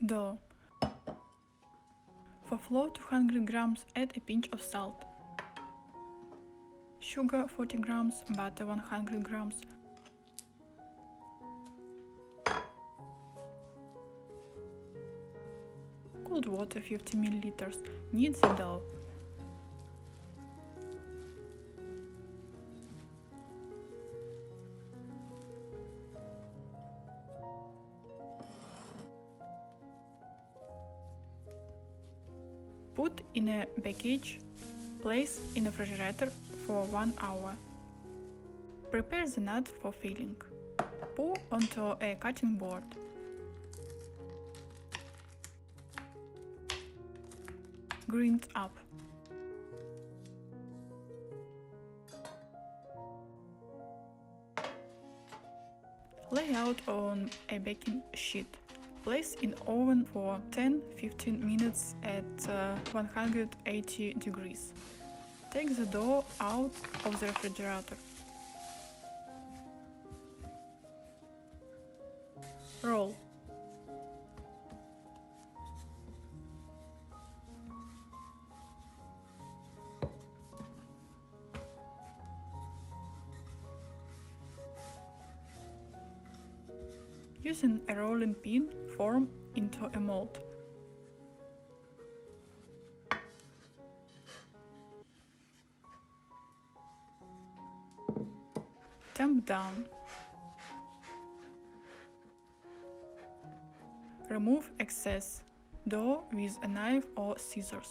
Dough. For flour 200 grams, add a pinch of salt. Sugar 40 grams, butter 100 grams. Cold water 50 milliliters. Knead the dough. Put in a package. Place in the refrigerator for 1 hour. Prepare the nuts for filling. Pour onto a cutting board. Grind up. Lay out on a baking sheet. Place in oven for 10-15 minutes at 180 degrees. Take the dough out of the refrigerator. Roll. Using a rolling pin, form into a mold. Tamp down. Remove excess dough with a knife or scissors.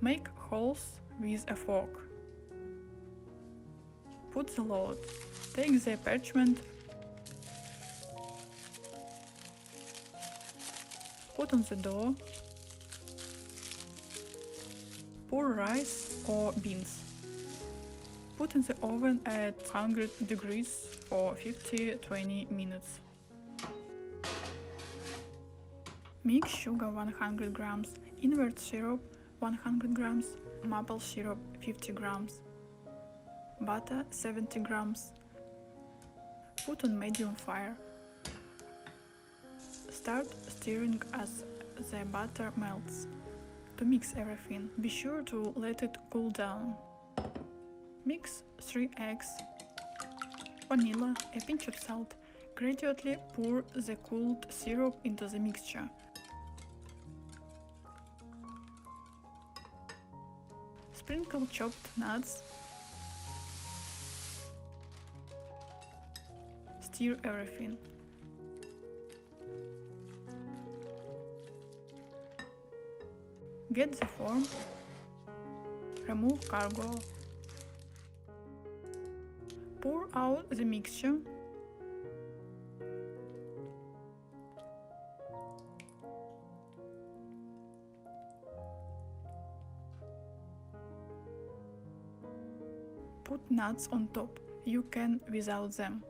Make holes with a fork. Put the load. Take the parchment. Put on the dough. Pour rice or beans. Put in the oven at 100 degrees for 50-20 minutes. Mix sugar 100 grams, invert syrup 100 grams, maple syrup 50 grams, butter 70 grams. Put on medium fire. Start stirring as the butter melts. To mix everything, be sure to let it cool down. Mix 3 eggs, vanilla, a pinch of salt. Gradually pour the cooled syrup into the mixture. Sprinkle chopped nuts. Stir everything. Get the form. Remove cargo. Pour out the mixture. Put nuts on top. You can without them.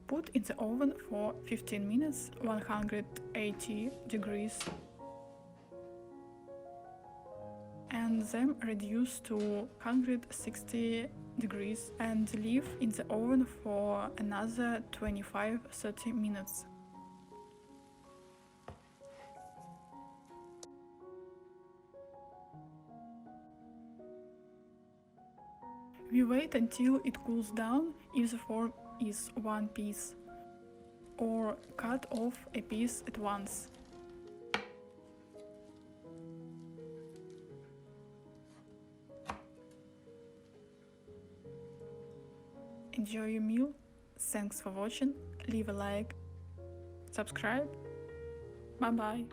Put in the oven for 15 minutes, 180 degrees, and then reduce to 160 degrees and leave in the oven for another 25-30 minutes. We wait until it cools down if the form is one piece, or cut off a piece at once. Enjoy your meal. Thanks for watching. Leave a like, subscribe. Bye bye.